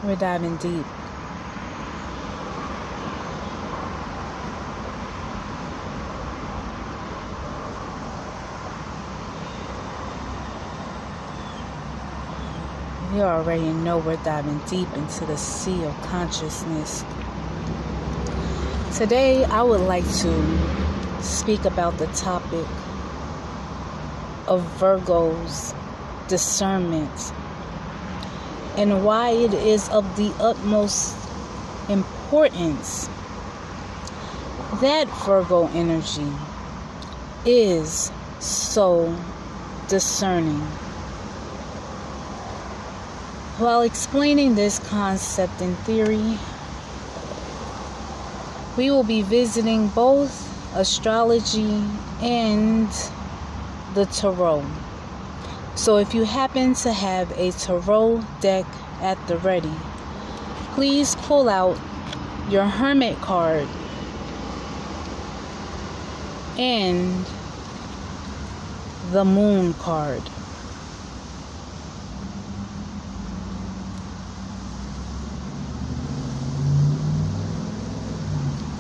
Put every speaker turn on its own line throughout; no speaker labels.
We're diving deep. You already know we're diving deep into the sea of consciousness. Today, I would like to speak about the topic of Virgo's discernment and why it is of the utmost importance that Virgo energy is so discerning. While explaining this concept in theory, we will be visiting both astrology and the tarot. So if you happen to have a tarot deck at the ready, please pull out your Hermit card and the Moon card.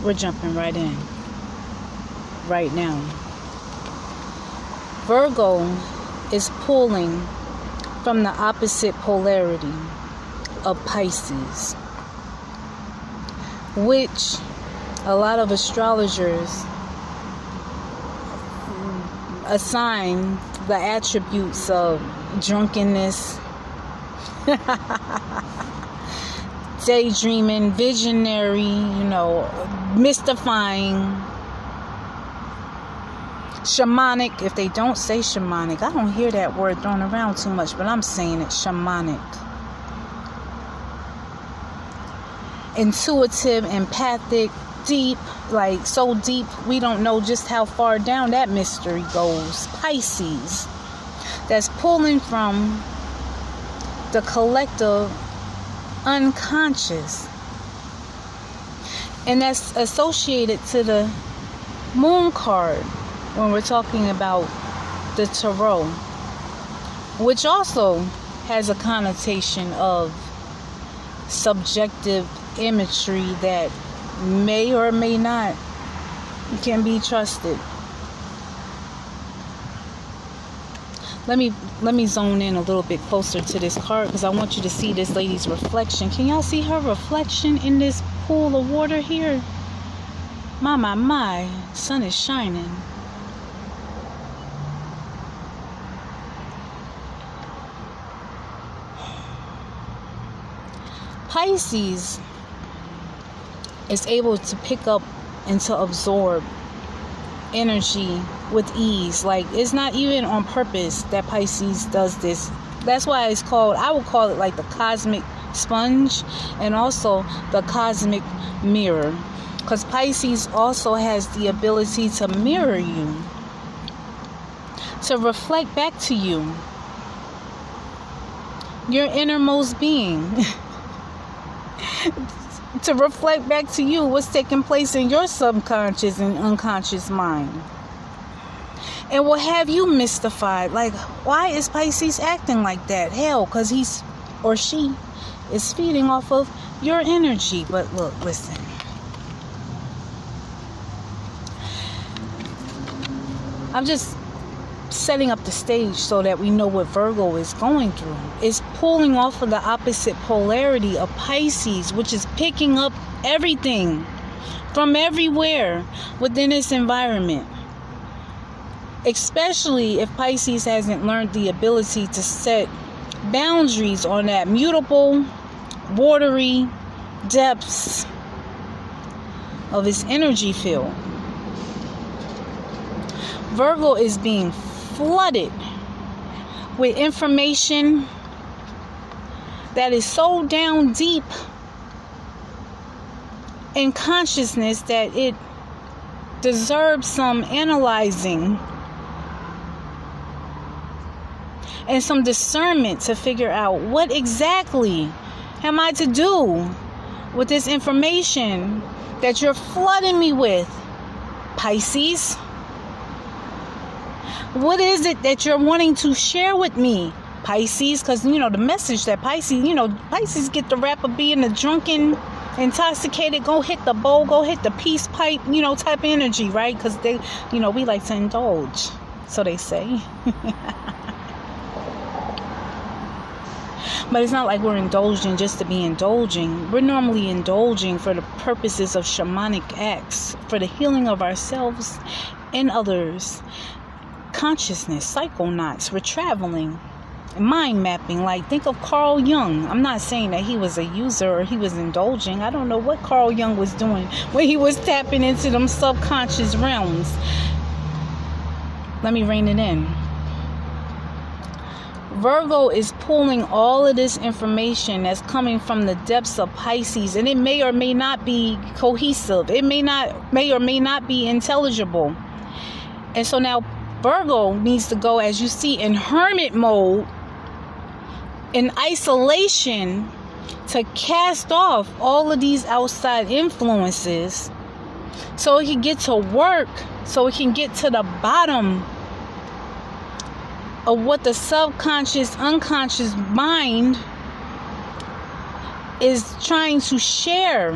We're jumping right in, right now. Virgo is pulling from the opposite polarity of Pisces, which a lot of astrologers assign the attributes of drunkenness, daydreaming, visionary, mystifying, shamanic. If they don't say shamanic, I don't hear that word thrown around too much, but I'm saying it, shamanic. Intuitive, empathic, deep, like so deep we don't know just how far down that mystery goes. Pisces, that's pulling from the collective unconscious, and that's associated to the Moon card when we're talking about the tarot, which also has a connotation of subjective imagery that may or may not can be trusted. Let me zone in a little bit closer to this card because I want you to see this lady's reflection. Can y'all see her reflection in this pool of water here? My, sun is shining. Pisces is able to pick up and to absorb energy with ease. Like, it's not even on purpose that Pisces does this. That's why it's called, I would call it like the cosmic sponge and also the cosmic mirror, because Pisces also has the ability to mirror you, to reflect back to you your innermost being, to reflect back to you what's taking place in your subconscious and unconscious mind, and will have you mystified. Like, why is Pisces acting like that? Hell, because he's or she is feeding off of your energy. But look, listen. I'm just setting up the stage so that we know what Virgo is going through. It's pulling off of the opposite polarity of Pisces, which is picking up everything from everywhere within its environment. Especially if Pisces hasn't learned the ability to set boundaries on that mutable, watery depths of its energy field. Virgo is being flooded with information that is so down deep in consciousness that it deserves some analyzing and some discernment to figure out what exactly am I to do with this information that you're flooding me with, Pisces. What is it that you're wanting to share with me, Pisces, because the message that Pisces get the rap of being a drunken, intoxicated, go hit the bowl, go hit the peace pipe, type of energy, right? Because they, we like to indulge, so they say. But it's not like we're indulging just to be indulging. We're normally indulging for the purposes of shamanic acts, for the healing of ourselves and others. Consciousness, psychonauts, we're traveling. Mind mapping, like think of Carl Jung. I'm not saying that he was a user or he was indulging. I don't know what Carl Jung was doing when he was tapping into them subconscious realms. Let me rein it in. Virgo is pulling all of this information that's coming from the depths of Pisces, and it may or may not be cohesive. It may or may not be intelligible. And so now Virgo needs to go, as you see, in hermit mode, in isolation, to cast off all of these outside influences so it can get to work, so it can get to the bottom of what the subconscious, unconscious mind is trying to share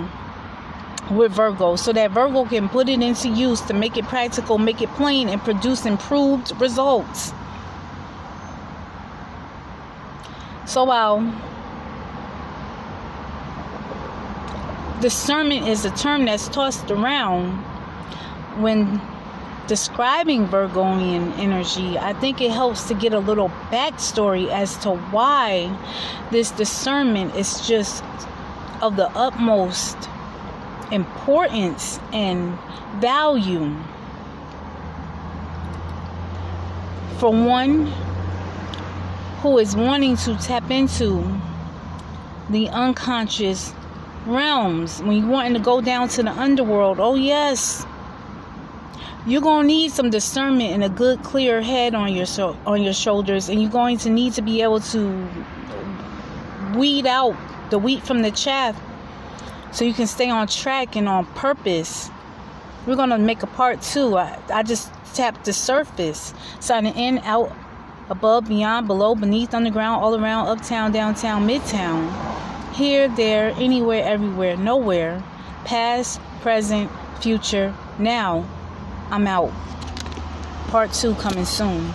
with Virgo, so that Virgo can put it into use to make it practical, make it plain, and produce improved results. So while discernment is a term that's tossed around when describing Virgonian energy, I think it helps to get a little backstory as to why this discernment is just of the utmost importance and value. For one who is wanting to tap into the unconscious realms, when you're wanting to go down to the underworld, oh yes, you're going to need some discernment and a good clear head on your shoulders, and you're going to need to be able to weed out the wheat from the chaff so you can stay on track and on purpose. We're going to make a part 2. I just tapped the surface. Signing in, out, above, beyond, below, beneath, underground, all around, uptown, downtown, midtown. Here, there, anywhere, everywhere, nowhere. Past, present, future, now. I'm out. Part 2 coming soon.